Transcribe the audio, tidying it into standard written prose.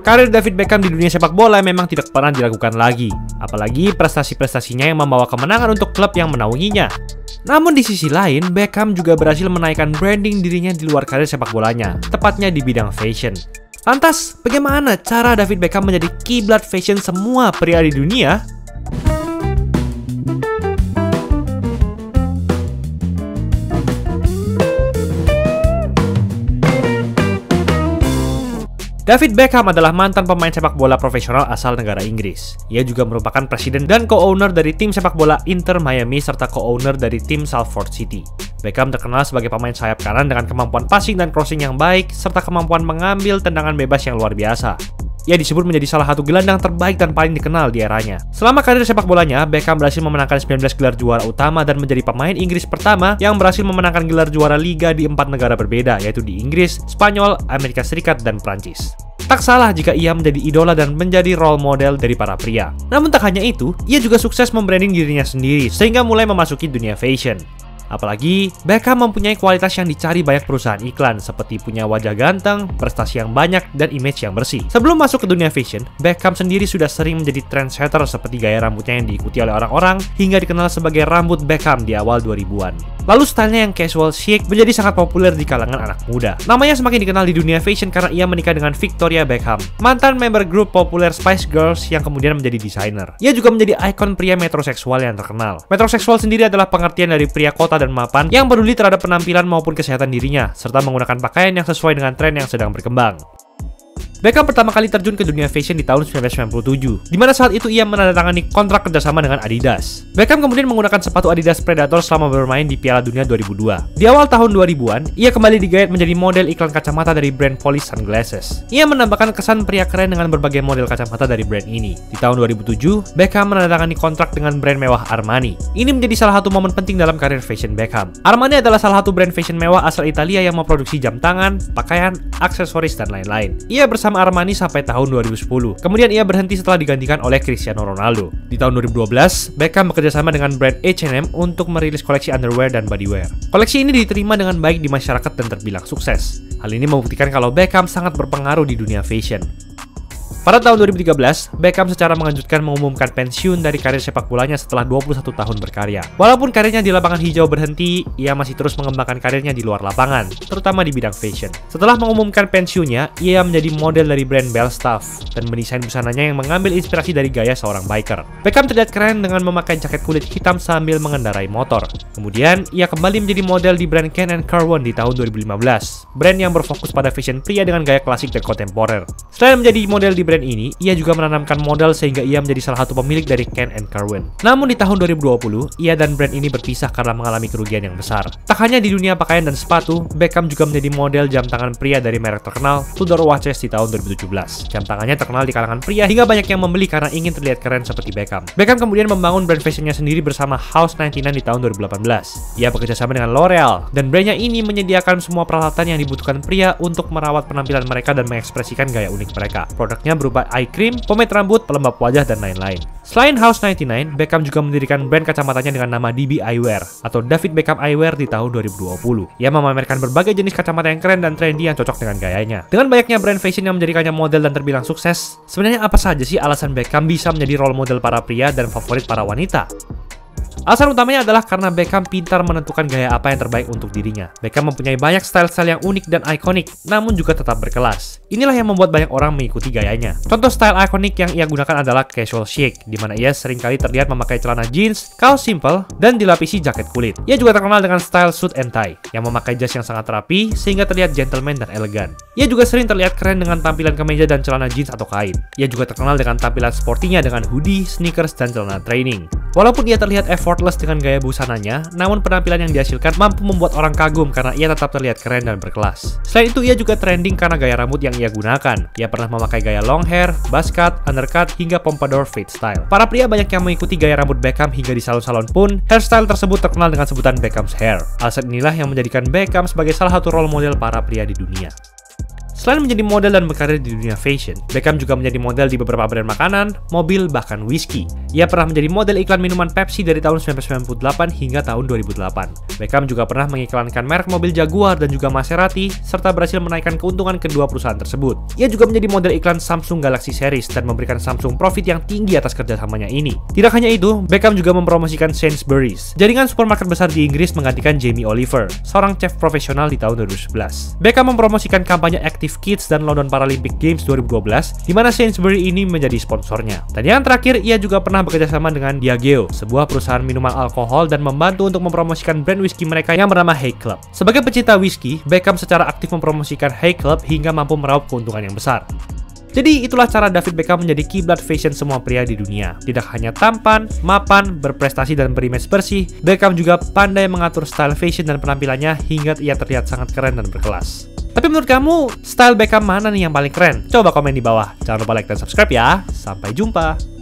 Karir David Beckham di dunia sepak bola memang tidak pernah diragukan lagi, apalagi prestasi-prestasinya yang membawa kemenangan untuk klub yang menaunginya. Namun di sisi lain, Beckham juga berhasil menaikkan branding dirinya di luar karir sepak bolanya, tepatnya di bidang fashion. Lantas, bagaimana cara David Beckham menjadi kiblat fashion semua pria di dunia? David Beckham adalah mantan pemain sepak bola profesional asal negara Inggris. Ia juga merupakan presiden dan co-owner dari tim sepak bola Inter Miami serta co-owner dari tim Salford City. Beckham terkenal sebagai pemain sayap kanan dengan kemampuan passing dan crossing yang baik serta kemampuan mengambil tendangan bebas yang luar biasa. Ia disebut menjadi salah satu gelandang terbaik dan paling dikenal di eranya. Selama karir sepak bolanya, Beckham berhasil memenangkan 19 gelar juara utama dan menjadi pemain Inggris pertama yang berhasil memenangkan gelar juara liga di 4 negara berbeda, yaitu di Inggris, Spanyol, Amerika Serikat, dan Prancis. Tak salah jika ia menjadi idola dan menjadi role model dari para pria. Namun tak hanya itu, ia juga sukses membranding dirinya sendiri sehingga mulai memasuki dunia fashion. Apalagi, Beckham mempunyai kualitas yang dicari banyak perusahaan iklan, seperti punya wajah ganteng, prestasi yang banyak, dan image yang bersih. Sebelum masuk ke dunia fashion, Beckham sendiri sudah sering menjadi trendsetter seperti gaya rambutnya yang diikuti oleh orang-orang, hingga dikenal sebagai rambut Beckham di awal 2000-an. Lalu stylenya yang casual chic menjadi sangat populer di kalangan anak muda. Namanya semakin dikenal di dunia fashion karena ia menikah dengan Victoria Beckham, mantan member grup populer Spice Girls yang kemudian menjadi desainer. Ia juga menjadi ikon pria metroseksual yang terkenal. Metroseksual sendiri adalah pengertian dari pria kota dan mapan yang peduli terhadap penampilan maupun kesehatan dirinya, serta menggunakan pakaian yang sesuai dengan tren yang sedang berkembang. Beckham pertama kali terjun ke dunia fashion di tahun 1997, di mana saat itu ia menandatangani kontrak kerjasama dengan Adidas. Beckham kemudian menggunakan sepatu Adidas Predator selama bermain di Piala Dunia 2002. Di awal tahun 2000-an, ia kembali digait menjadi model iklan kacamata dari brand Police Sunglasses. Ia menambahkan kesan pria keren dengan berbagai model kacamata dari brand ini. Di tahun 2007, Beckham menandatangani kontrak dengan brand mewah Armani. Ini menjadi salah satu momen penting dalam karir fashion Beckham. Armani adalah salah satu brand fashion mewah asal Italia yang memproduksi jam tangan, pakaian, aksesoris, dan lain-lain. Ia bersama Armani sampai tahun 2010. Kemudian ia berhenti setelah digantikan oleh Cristiano Ronaldo. Di tahun 2012, Beckham bekerjasama dengan brand H&M untuk merilis koleksi underwear dan bodywear. Koleksi ini diterima dengan baik di masyarakat dan terbilang sukses. Hal ini membuktikan kalau Beckham sangat berpengaruh di dunia fashion. Pada tahun 2013, Beckham secara mengejutkan mengumumkan pensiun dari karir sepak bolanya setelah 21 tahun berkarya. Walaupun karirnya di lapangan hijau berhenti, ia masih terus mengembangkan karirnya di luar lapangan, terutama di bidang fashion. Setelah mengumumkan pensiunnya, ia menjadi model dari brand Belstaff dan mendesain busananya yang mengambil inspirasi dari gaya seorang biker. Beckham terlihat keren dengan memakai jaket kulit hitam sambil mengendarai motor. Kemudian, ia kembali menjadi model di brand Ken & Kerwin di tahun 2015, brand yang berfokus pada fashion pria dengan gaya klasik dan kontemporer. Selain menjadi model di brand ini, ia juga menanamkan modal sehingga ia menjadi salah satu pemilik dari Ken & Kerwin. Namun di tahun 2020, ia dan brand ini berpisah karena mengalami kerugian yang besar. Tak hanya di dunia pakaian dan sepatu, Beckham juga menjadi model jam tangan pria dari merek terkenal Tudor Watches di tahun 2017. Jam tangannya terkenal di kalangan pria hingga banyak yang membeli karena ingin terlihat keren seperti Beckham. Beckham kemudian membangun brand fashionnya sendiri bersama House 99 di tahun 2018. Ia bekerjasama dengan L'Oreal, dan brandnya ini menyediakan semua peralatan yang dibutuhkan pria untuk merawat penampilan mereka dan mengekspresikan gaya unik mereka. Produknya berupa eye cream, pomade rambut, pelembab wajah, dan lain-lain. Selain House 99, Beckham juga mendirikan brand kacamatanya dengan nama DB Eyewear atau David Beckham Eyewear di tahun 2020. Ia memamerkan berbagai jenis kacamata yang keren dan trendy yang cocok dengan gayanya. Dengan banyaknya brand fashion yang menjadikannya model dan terbilang sukses, sebenarnya apa saja sih alasan Beckham bisa menjadi role model para pria dan favorit para wanita? Alasan utamanya adalah karena Beckham pintar menentukan gaya apa yang terbaik untuk dirinya. Beckham mempunyai banyak style-style yang unik dan ikonik, namun juga tetap berkelas. Inilah yang membuat banyak orang mengikuti gayanya. Contoh style ikonik yang ia gunakan adalah casual chic, di mana ia seringkali terlihat memakai celana jeans, kaos simple, dan dilapisi jaket kulit. Ia juga terkenal dengan style suit and tie, yang memakai jas yang sangat rapi sehingga terlihat gentleman dan elegan. Ia juga sering terlihat keren dengan tampilan kemeja dan celana jeans atau kain. Ia juga terkenal dengan tampilan sportinya dengan hoodie, sneakers, dan celana training. Walaupun ia terlihat effortless dengan gaya busananya, namun penampilan yang dihasilkan mampu membuat orang kagum karena ia tetap terlihat keren dan berkelas. Selain itu, ia juga trending karena gaya rambut yang ia gunakan. Ia pernah memakai gaya long hair, buzz cut, undercut, hingga pompadour fade style. Para pria banyak yang mengikuti gaya rambut Beckham hingga di salon-salon pun, hairstyle tersebut terkenal dengan sebutan Beckham's hair. Alasan inilah yang menjadikan Beckham sebagai salah satu role model para pria di dunia. Selain menjadi model dan berkarir di dunia fashion, Beckham juga menjadi model di beberapa brand makanan, mobil, bahkan whisky. Ia pernah menjadi model iklan minuman Pepsi dari tahun 1998 hingga tahun 2008. Beckham juga pernah mengiklankan merek mobil Jaguar dan juga Maserati, serta berhasil menaikkan keuntungan kedua perusahaan tersebut. Ia juga menjadi model iklan Samsung Galaxy Series dan memberikan Samsung profit yang tinggi atas kerjasamanya ini. Tidak hanya itu, Beckham juga mempromosikan Sainsbury's, jaringan supermarket besar di Inggris, menggantikan Jamie Oliver, seorang chef profesional di tahun 2011. Beckham mempromosikan kampanye Active Kids dan London Paralympic Games 2012, di mana Sainsbury ini menjadi sponsornya. Dan yang terakhir, ia juga pernah bekerjasama dengan Diageo, sebuah perusahaan minuman alkohol, dan membantu untuk mempromosikan brand whisky mereka yang bernama Hey Club. Sebagai pecinta whisky, Beckham secara aktif mempromosikan Hey Club hingga mampu meraup keuntungan yang besar. Jadi itulah cara David Beckham menjadi kiblat fashion semua pria di dunia. Tidak hanya tampan, mapan, berprestasi, dan berimage bersih, Beckham juga pandai mengatur style fashion dan penampilannya hingga ia terlihat sangat keren dan berkelas. Tapi menurut kamu, style Beckham mana nih yang paling keren? Coba komen di bawah. Jangan lupa like dan subscribe ya. Sampai jumpa.